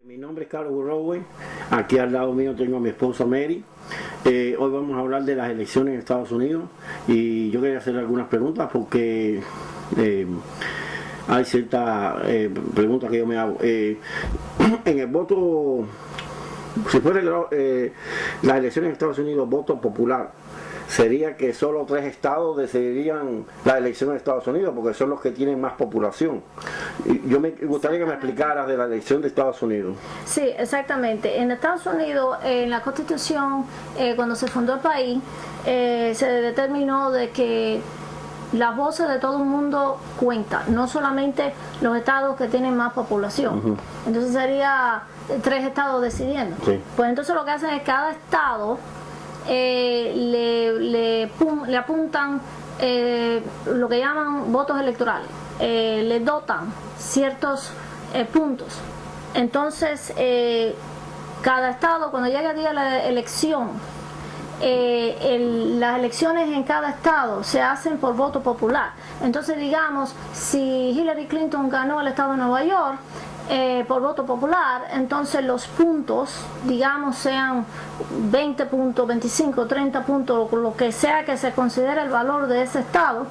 Mi nombre es Carlos Burrowe, aquí al lado mío tengo a mi esposa Mary. Hoy vamos a hablar de las elecciones en Estados Unidos y yo quería hacer algunas preguntas porque hay ciertas preguntas que yo me hago. En el voto, si fuera las elecciones en Estados Unidos, voto popular, sería que solo 3 estados decidirían la elección en Estados Unidos porque son los que tienen más población. Yo me gustaría que me explicaras de la elección de Estados Unidos. Sí, exactamente. En Estados Unidos, en la Constitución, cuando se fundó el país, se determinó de que las voces de todo el mundo cuentan, no solamente los estados que tienen más población. Entonces sería 3 estados decidiendo. Sí. Pues entonces lo que hacen es cada estado le apuntan lo que llaman votos electorales, le dotan ciertos puntos. Entonces cada estado, cuando llega el día de la elección, las elecciones en cada estado se hacen por voto popular. Entonces, digamos, si Hillary Clinton ganó el estado de Nueva York por voto popular, entonces los puntos, digamos, sean 20 puntos, 25, 30 puntos, lo que sea que se considere el valor de ese estado,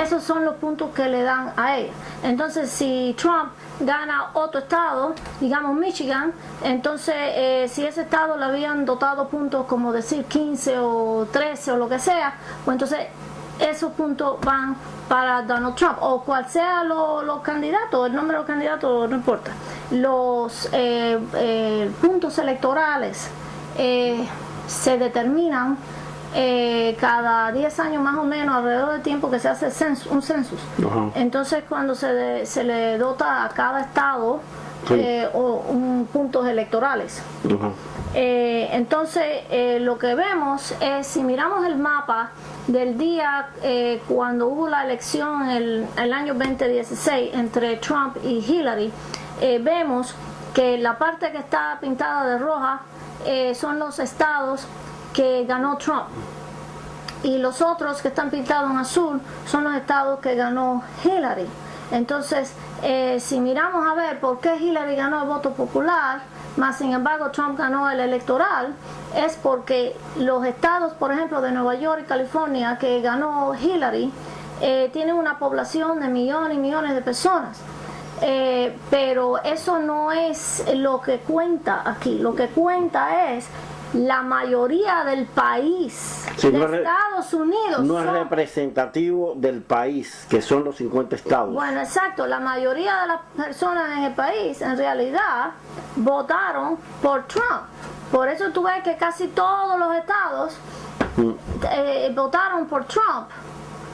esos son los puntos que le dan a ella. Entonces, si Trump gana otro estado, digamos Michigan, entonces si ese estado le habían dotado puntos como decir 15 o 13 o lo que sea, pues entonces esos puntos van para Donald Trump, o cual sea los candidatos, el nombre de los candidatos no importa. Los puntos electorales se determinan cada 10 años más o menos, alrededor del tiempo que se hace un census. Entonces cuando se le dota a cada estado puntos electorales. Entonces lo que vemos es, si miramos el mapa del día cuando hubo la elección el año 2016 entre Trump y Hillary, vemos que la parte que está pintada de roja son los estados que ganó Trump, y los otros que están pintados en azul son los estados que ganó Hillary. Entonces, si miramos a ver por qué Hillary ganó el voto popular, más sin embargo Trump ganó el electoral, es porque los estados, por ejemplo, de Nueva York y California, que ganó Hillary, tienen una población de millones y millones de personas. Pero eso no es lo que cuenta aquí. Lo que cuenta es la mayoría del país, sí, de Estados Unidos. No es representativo del país, que son los 50 estados. Bueno, exacto. La mayoría de las personas en el país, en realidad, votaron por Trump. Por eso tú ves que casi todos los estados votaron por Trump,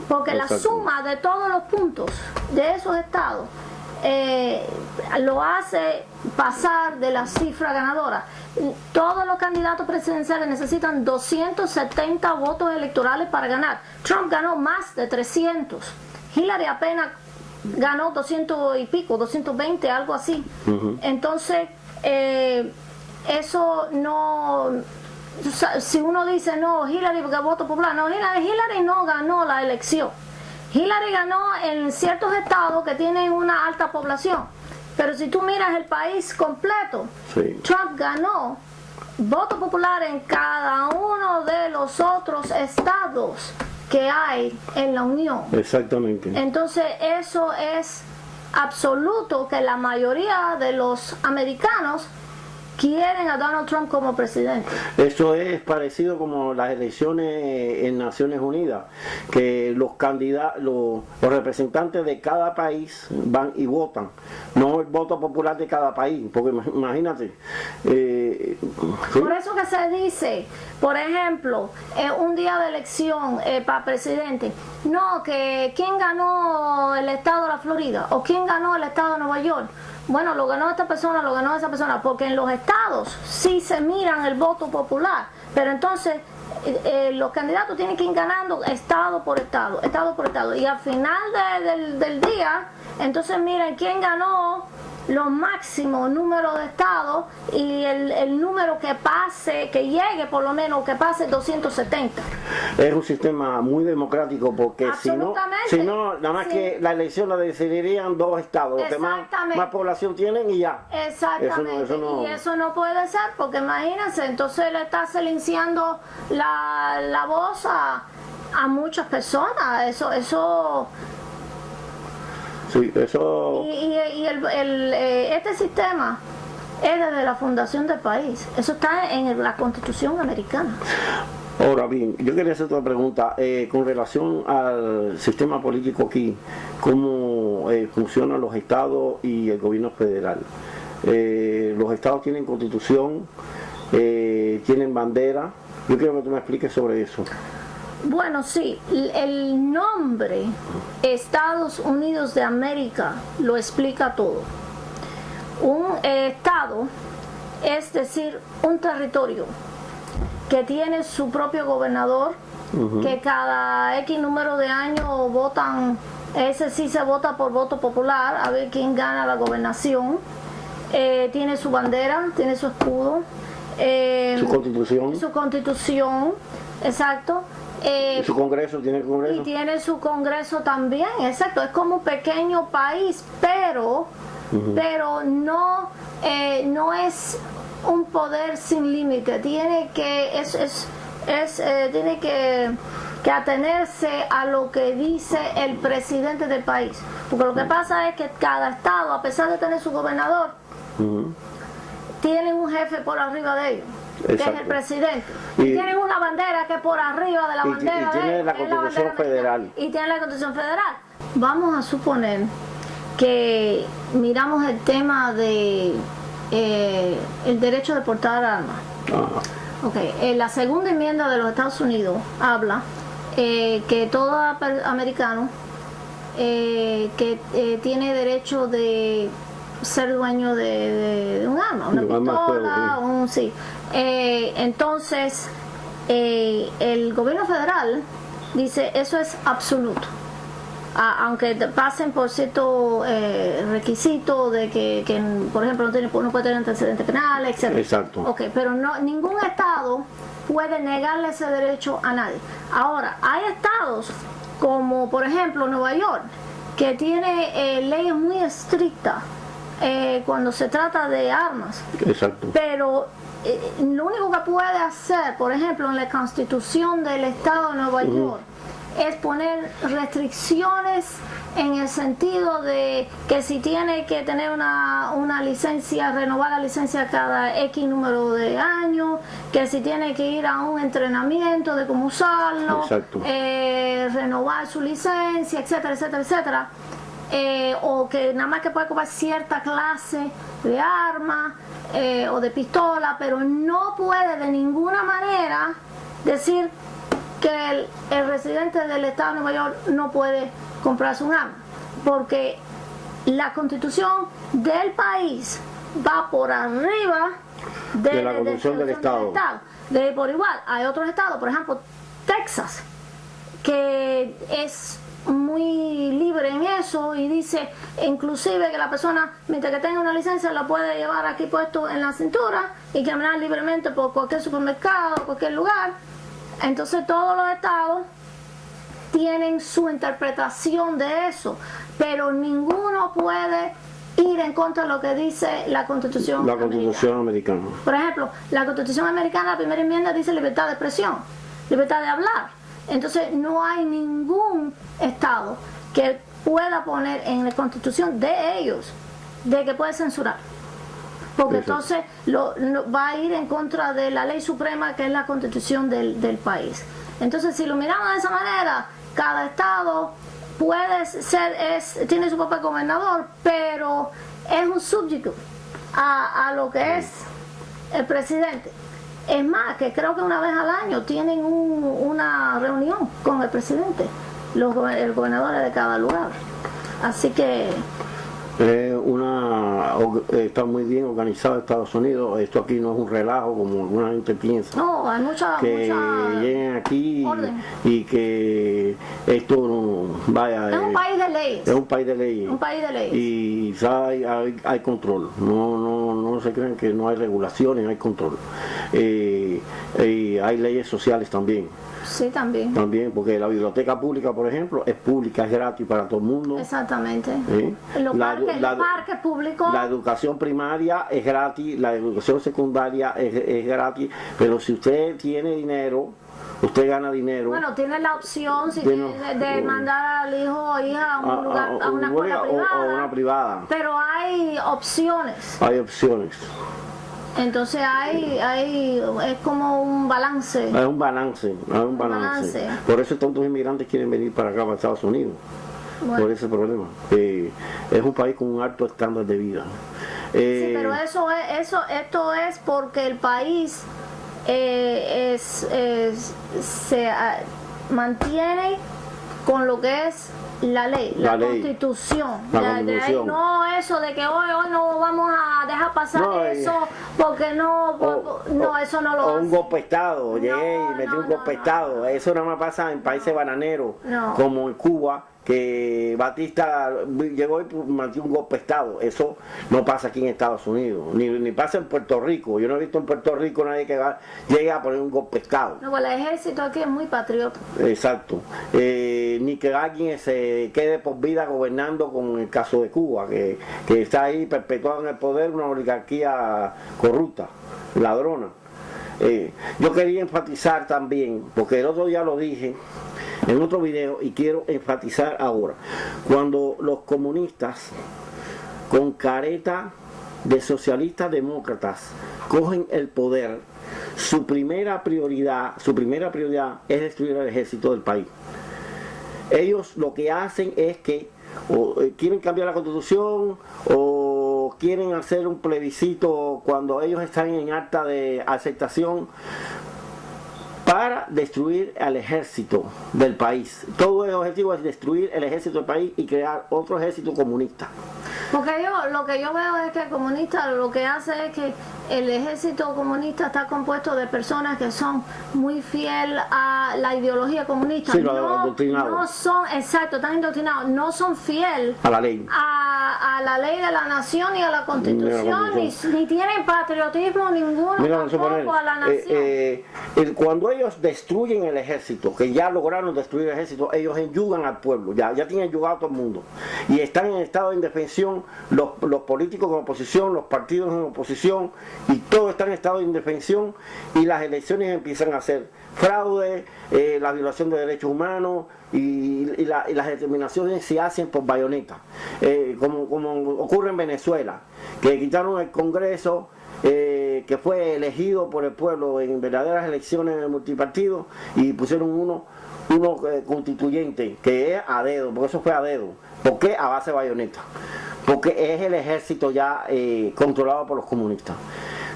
porque la suma de todos los puntos de esos estados lo hace pasar de la cifra ganadora. Todos los candidatos presidenciales necesitan 270 votos electorales para ganar. Trump ganó más de 300. Hillary apenas ganó 200 y pico, 220, algo así. Entonces, eso no... Si uno dice, no, Hillary porque voto popular, no, Hillary no ganó la elección. Hillary ganó en ciertos estados que tienen una alta población, pero si tú miras el país completo, sí, Trump ganó voto popular en cada uno de los otros estados que hay en la Unión. Exactamente. Entonces eso es absoluto, que la mayoría de los americanos quieren a Donald Trump como presidente. Eso es parecido como las elecciones en Naciones Unidas, que los candidatos, los representantes de cada país van y votan, no el voto popular de cada país, porque imagínate. ¿Sí? Por eso que se dice, por ejemplo, un día de elección para presidente, no, que quién ganó el estado de la Florida o quién ganó el estado de Nueva York. Bueno, lo ganó esta persona, lo ganó esa persona, porque en los estados sí se miran el voto popular, pero entonces los candidatos tienen que ir ganando estado por estado, y al final del día, entonces miren quién ganó los máximos números de estados y el número que pase, que llegue por lo menos, que pase 270. Es un sistema muy democrático porque si no, nada más que la elección la decidirían 2 estados, los que más población tienen y ya. Exactamente, y eso no puede ser porque imagínense, entonces le está silenciando la voz a muchas personas, eso sí, eso. Y este sistema es desde la fundación del país, eso está en la Constitución americana. Ahora bien, yo quería hacer otra pregunta con relación al sistema político aquí, cómo funcionan los estados y el gobierno federal. Los estados tienen constitución, tienen bandera. Yo quiero que tú me expliques sobre eso. Bueno, sí, el nombre Estados Unidos de América lo explica todo. Un estado es decir, un territorio que tiene su propio gobernador, que cada X número de años votan, ese sí se vota por voto popular, a ver quién gana la gobernación, tiene su bandera, tiene su escudo, su constitución, exacto. ¿Su congreso? ¿Tiene congreso? Y tiene su congreso también, exacto. Es como un pequeño país, pero no es un poder sin límite. Tiene que tiene que atenerse a lo que dice el presidente del país. Porque lo que pasa es que cada estado, a pesar de tener su gobernador, tienen un jefe por arriba de ellos. Exacto. Que es el presidente. Y tienen una bandera que por arriba de la bandera y tiene la Constitución Federal. Y tiene la Constitución Federal. Vamos a suponer que miramos el tema de el derecho de portar armas. Okay. La segunda enmienda de los Estados Unidos habla que todo americano que tiene derecho de ser dueño de un arma, una pistola, entonces el gobierno federal dice eso es absoluto, aunque pasen por cierto requisito de que por ejemplo no puede tener antecedentes penales, etc. Exacto. Okay, pero ningún estado puede negarle ese derecho a nadie. Ahora, hay estados como por ejemplo Nueva York que tiene leyes muy estrictas cuando se trata de armas. Exacto. Pero lo único que puede hacer, por ejemplo, en la Constitución del Estado de Nueva York, es poner restricciones en el sentido de que si tiene que tener una licencia, renovar la licencia cada X número de años, que si tiene que ir a un entrenamiento de cómo usarlo, renovar su licencia, etcétera, etcétera, etcétera. O que nada más que puede comprar cierta clase de arma o de pistola, pero no puede de ninguna manera decir que el residente del estado de Nueva York no puede comprarse un arma, porque la constitución del país va por arriba de la constitución del estado. Por igual, hay otros estados, por ejemplo Texas, que es muy libre en eso y dice inclusive que la persona mientras que tenga una licencia la puede llevar aquí puesto en la cintura y caminar libremente por cualquier supermercado, cualquier lugar. Entonces todos los estados tienen su interpretación de eso, pero ninguno puede ir en contra de lo que dice la Constitución americana. Por ejemplo, la Constitución americana, la primera enmienda dice libertad de expresión, libertad de hablar. Entonces no hay ningún estado que pueda poner en la constitución de ellos de que puede censurar, porque entonces va a ir en contra de la ley suprema que es la constitución del país. Entonces si lo miramos de esa manera, cada estado puede ser, tiene su propio gobernador, pero es un súbdito a lo que es el presidente. Es más, que creo que una vez al año tienen una reunión con el presidente, el gobernador de cada lugar. Así que Está muy bien organizado Estados Unidos. Esto aquí no es un relajo como alguna gente piensa. No, hay que lleguen aquí y que esto vaya. Es un país de leyes. Es un país de leyes. Un país de leyes. Y hay control. No se crean que no hay regulaciones, hay control. Y hay leyes sociales también. Sí, también. También, porque la biblioteca pública, por ejemplo, es pública, es gratis para todo el mundo. Exactamente. Los parques públicos. La educación primaria es gratis, la educación secundaria es gratis, pero si usted tiene dinero, usted gana dinero. Bueno, tiene la opción de mandar al hijo o hija a un lugar, a una escuela privada. O una privada. Pero hay opciones. Hay opciones. Entonces es como un balance. Es un balance. Por eso tantos inmigrantes quieren venir para acá, para Estados Unidos. Bueno. Por ese problema. Es un país con un alto estándar de vida. Sí, pero esto es porque el país se mantiene con lo que es la ley, la constitución. De ahí no eso de que hoy no vamos a dejar pasar eso porque eso no lo hace. Un golpe de Estado, llegué y metí un golpe de Estado. Eso nada más pasa en países bananeros como en Cuba, que Batista llegó y metió un golpe de Estado. Eso no pasa aquí en Estados Unidos, ni pasa en Puerto Rico. Yo no he visto en Puerto Rico nadie que llegue a poner un golpe de Estado. No, pues el ejército aquí es muy patriota. Exacto. Ni que alguien se quede por vida gobernando, como en el caso de Cuba, que está ahí perpetuado en el poder una oligarquía corrupta, ladrona. Yo quería enfatizar también, porque el otro día lo dije en otro video y quiero enfatizar ahora, cuando los comunistas con careta de socialistas demócratas cogen el poder, su primera prioridad es destruir el ejército del país. Ellos lo que hacen es que quieren cambiar la constitución o quieren hacer un plebiscito cuando ellos están en acta de aceptación para destruir al ejército del país. Todo el objetivo es destruir el ejército del país y crear otro ejército comunista. Porque lo que yo veo es que el comunista lo que hace es que el ejército comunista está compuesto de personas que son muy fieles a la ideología comunista. Sí, no son, exacto, están indoctrinados, no son fieles a la ley. A la ley de la nación y a la constitución, ni tienen patriotismo ninguno tampoco a la nación. Cuando ellos destruyen el ejército, que ya lograron destruir el ejército, ellos enyugan al pueblo, ya tienen enyugado a todo el mundo. Y están en estado de indefensión los políticos en oposición, los partidos en oposición, y todo está en estado de indefensión, y las elecciones empiezan a ser fraude, la violación de derechos humanos y las determinaciones se hacen por bayoneta, como ocurre en Venezuela, que quitaron el Congreso, que fue elegido por el pueblo en verdaderas elecciones multipartidos, y pusieron uno constituyente, que es a dedo, porque eso fue a dedo. ¿Por qué? A base de bayoneta. Porque es el ejército ya controlado por los comunistas.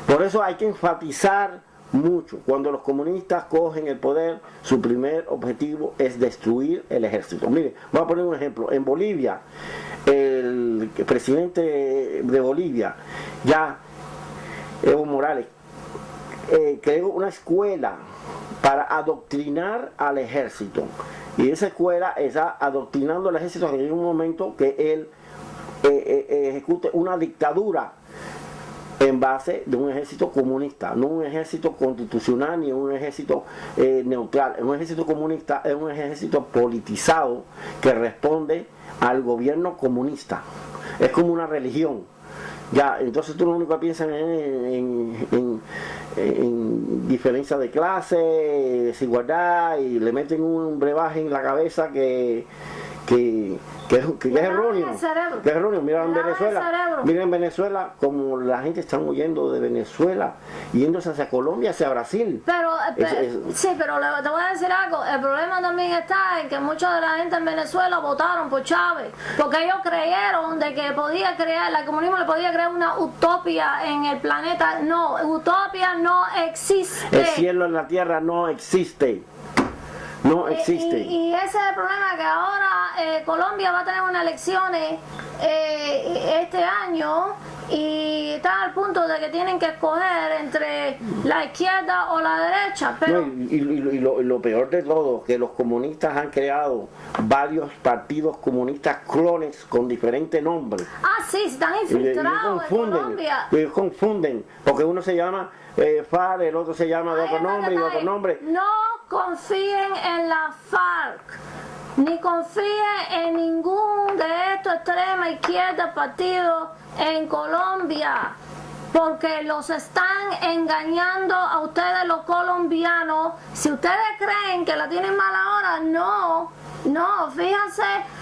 Por eso hay que enfatizar mucho, cuando los comunistas cogen el poder, su primer objetivo es destruir el ejército. Mire, voy a poner un ejemplo. En Bolivia, el presidente de Bolivia, ya Evo Morales, creó una escuela para adoctrinar al ejército, y esa escuela está adoctrinando al ejército en un momento que él ejecute una dictadura en base de un ejército comunista, no un ejército constitucional ni un ejército neutral. Un ejército comunista es un ejército politizado que responde al gobierno comunista, es como una religión. Ya, entonces tú lo único que piensas en diferencia de clase, desigualdad, y le meten un brebaje en la cabeza que es erróneo. Que es erróneo. Mira en Venezuela, como la gente está huyendo de Venezuela, yéndose hacia Colombia, hacia Brasil. Sí, pero te voy a decir algo. El problema también está en que mucha de la gente en Venezuela votaron por Chávez, porque ellos creyeron de que el comunismo le podía crear una utopía en el planeta. No, utopía no existe. El cielo en la tierra no existe. No existe. Y ese es el problema, que ahora Colombia va a tener unas elecciones este año y están al punto de que tienen que escoger entre la izquierda o la derecha, pero lo peor de todo, que los comunistas han creado varios partidos comunistas clones con diferentes nombres. Sí, están infiltrados en Colombia. Ellos confunden, porque uno se llama FARC, el otro se llama de otro nombre y otro nombre. No confíen en la FARC, ni confíen en ningún de estos extrema izquierda partidos en Colombia, porque los están engañando a ustedes los colombianos. Si ustedes creen que la tienen mala hora, no, fíjense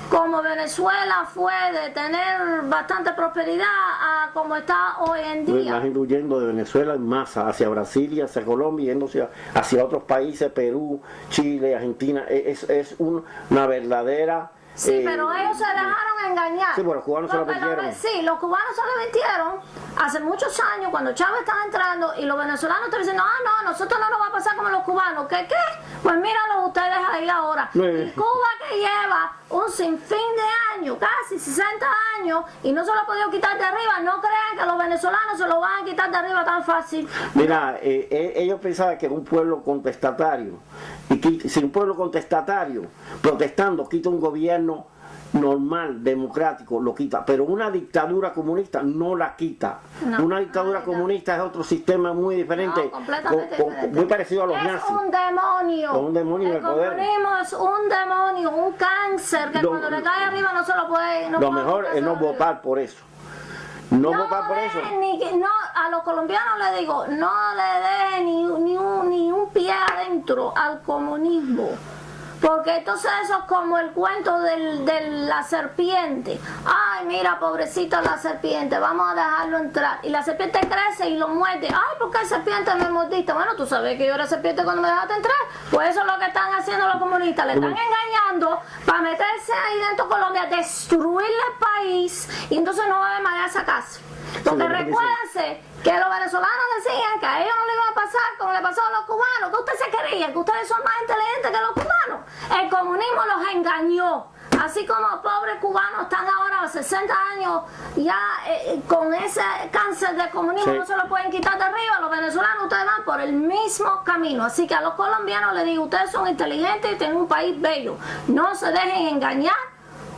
como Venezuela fue de tener bastante prosperidad a como está hoy en día. La gente huyendo de Venezuela en masa hacia Brasil y hacia Colombia, yéndose hacia otros países, Perú, Chile, Argentina. Es una verdadera... Sí, pero ellos se dejaron engañar. Sí, pero los cubanos se lo metieron. Sí, los cubanos se lo metieron hace muchos años cuando Chávez estaba entrando y los venezolanos estaban diciendo, no, nosotros no nos va a pasar como los cubanos. ¿Qué? Pues míralos ustedes ahí ahora. Y Cuba, que lleva un sinfín de años, casi 60 años, y no se lo ha podido quitar de arriba. No crean que los venezolanos se lo van a quitar de arriba tan fácil. Mira, ellos pensaban que un pueblo contestatario, y si un pueblo contestatario protestando quita un gobierno normal, democrático, lo quita, pero una dictadura comunista no la quita. Una dictadura comunista es otro sistema muy diferente, completamente diferente, muy parecido a los nazis. Es un demonio. Es un demonio el del poder. comunismo es un demonio, un cáncer que cuando le cae arriba no se lo puede. Lo mejor es no votar por eso. No votar por eso. A los colombianos les digo, no le den ni un pie adentro al comunismo. Porque entonces eso es como el cuento de la serpiente. Ay, mira, pobrecita la serpiente, vamos a dejarlo entrar. Y la serpiente crece y lo muerde. Ay, ¿por qué serpiente me mordiste? Bueno, tú sabes que yo era serpiente cuando me dejaste entrar. Pues eso es lo que están haciendo los comunistas. Le están engañando para meterse ahí dentro de Colombia, destruirle el país y entonces no va a haber más esa casa. Porque recuérdense que los venezolanos decían que a ellos no le iba a pasar como le pasó a los cubanos, que ustedes se creían que ustedes son más inteligentes que los cubanos. El comunismo los engañó. Así como pobres cubanos están ahora a 60 años ya con ese cáncer de comunismo, no se lo pueden quitar de arriba. Los venezolanos, ustedes van por el mismo camino. Así que a los colombianos les digo, ustedes son inteligentes y tienen un país bello. No se dejen engañar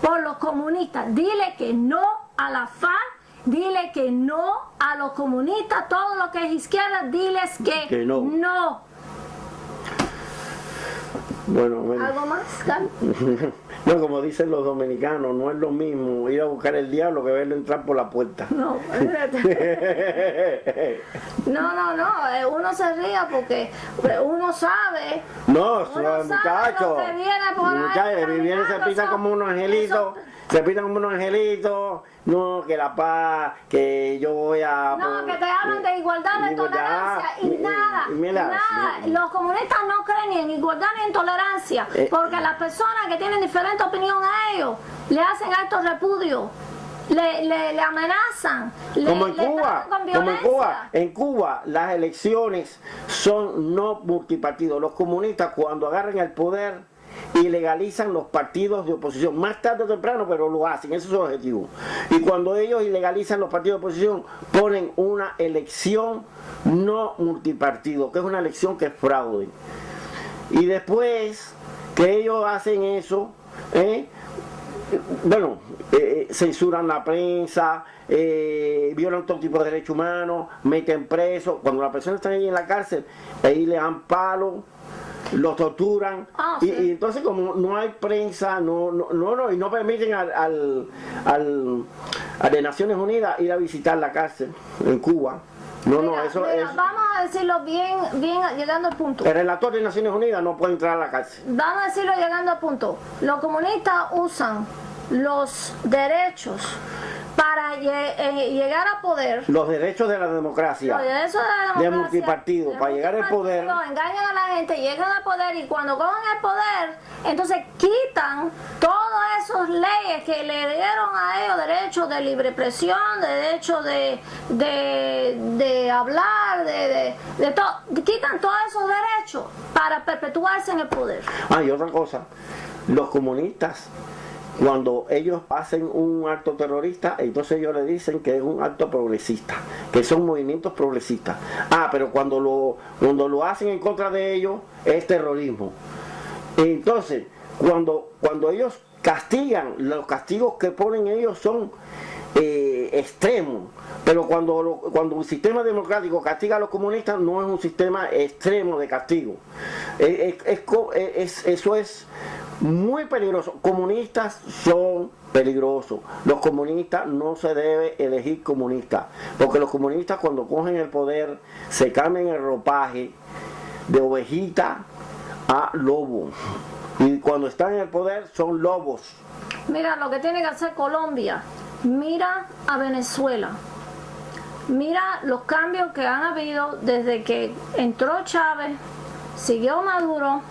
por los comunistas. Dile que no a la FARC. Dile que no a los comunistas, todo lo que es izquierda, diles que no. Bueno. ¿Algo más, Carlos? No, como dicen los dominicanos, no es lo mismo ir a buscar el diablo que verlo entrar por la puerta. No, no, uno se ría porque uno sabe. No, muchachos, viene se pintan como unos angelitos. Se pintan como unos angelitos, no, que la paz, que yo voy a... No, que te hablan de igualdad, de tolerancia y nada. Los comunistas no creen ni en igualdad ni en tolerancia, porque las personas que tienen diferente opinión a ellos, le hacen actos repudios. Le amenazan, como en Cuba. En Cuba las elecciones son no multipartidos. Los comunistas cuando agarran el poder y legalizan los partidos de oposición, más tarde o temprano, pero lo hacen, ese es su objetivo. Y cuando ellos ilegalizan los partidos de oposición, ponen una elección no multipartido, que es una elección que es fraude. Y después que ellos hacen eso, censuran la prensa, violan todo tipo de derechos humanos, meten presos. Cuando las personas están ahí en la cárcel, ahí le dan palo, los torturan, y entonces como no hay prensa, y no permiten al de Naciones Unidas ir a visitar la cárcel en Cuba. Eso es. Vamos a decirlo bien llegando al punto. El relator de Naciones Unidas no puede entrar a la cárcel. Vamos a decirlo llegando al punto. Los comunistas usan los derechos para llegar a poder. Los derechos de la democracia. Los derechos de la democracia. De multipartido, para llegar al poder. Engañan a la gente, llegan al poder y cuando cogen el poder, entonces quitan todas esas leyes que le dieron a ellos, derechos de libre expresión, derecho de hablar, de todo. Quitan todos esos derechos para perpetuarse en el poder. Y otra cosa, los comunistas cuando ellos hacen un acto terrorista, entonces ellos le dicen que es un acto progresista, que son movimientos progresistas. Pero cuando lo hacen en contra de ellos es terrorismo. Entonces, cuando ellos castigan, los castigos que ponen ellos son extremos. Pero cuando un sistema democrático castiga a los comunistas, no es un sistema extremo de castigo. Eso es muy peligroso. Comunistas son peligrosos. Los comunistas no se debe elegir comunistas, porque los comunistas cuando cogen el poder se cambian el ropaje de ovejita a lobo. Y cuando están en el poder son lobos. Mira lo que tiene que hacer Colombia. Mira a Venezuela. Mira los cambios que han habido desde que entró Chávez, siguió Maduro.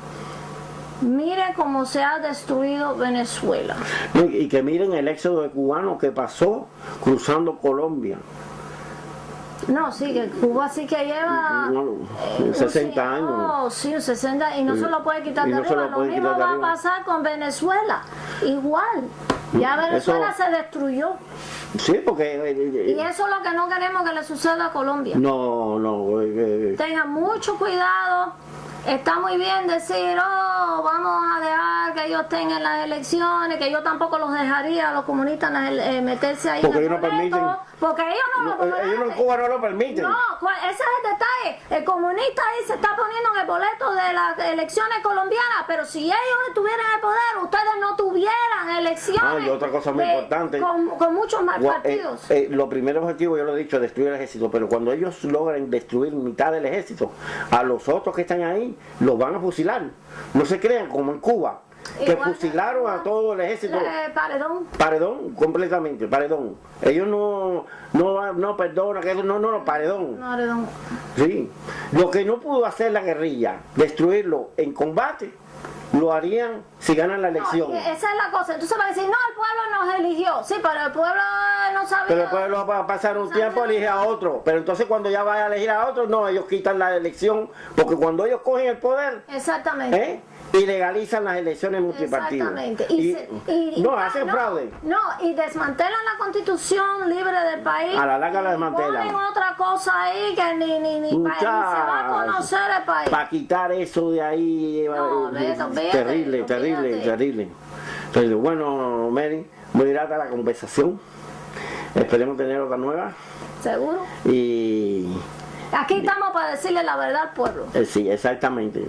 Mire cómo se ha destruido Venezuela. Y que miren el éxodo de cubanos que pasó cruzando Colombia. No, sí, que Cuba sí que lleva 60 años. No, sí, 60 y no se lo puede quitar de arriba. Lo mismo va a pasar con Venezuela. Igual. Ya Venezuela se destruyó. Sí, porque... y eso es lo que no queremos que le suceda a Colombia. No. Tengan mucho cuidado. Está muy bien decir, vamos a dejar que ellos tengan las elecciones, que yo tampoco los dejaría a los comunistas meterse ahí. Porque ellos no permiten. Porque ellos ellos en Cuba no lo permiten. No, ese es el detalle. El comunista ahí se está poniendo en el boleto de las elecciones colombianas, pero si ellos estuvieran en el poder, ustedes no tuvieran elecciones. Y otra cosa muy importante. Con muchos más partidos. Lo primero objetivo, yo lo he dicho, destruir el ejército, pero cuando ellos logran destruir mitad del ejército, a los otros que están ahí, los van a fusilar. No se crean como en Cuba, que fusilaron a todo el ejército. Paredón, completamente, paredón. Ellos no perdonan, paredón. Paredón. Sí. Lo que no pudo hacer la guerrilla, destruirlo en combate, lo harían si ganan la elección. No, esa es la cosa. Entonces va a decir, no, el pueblo nos eligió. Sí, pero el pueblo no sabía. Pero el pueblo va a pasar un tiempo, elige a otro. Pero entonces cuando ya vaya a elegir a otro, no, ellos quitan la elección. Porque cuando ellos cogen el poder, exactamente, y legalizan las elecciones multipartidas. Exactamente. Hacen fraude. No, y desmantelan la constitución libre del país. A la larga la desmantelan. Ponen otra cosa ahí que ni se va a conocer el país. Para quitar eso de ahí. Terrible. Entonces, bueno, Mary, muy grata la conversación. Esperemos tener otra nueva. Seguro. Y aquí estamos para decirle la verdad al pueblo. Sí, exactamente.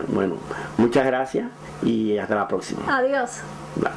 Bueno, muchas gracias y hasta la próxima. Adiós. Bye.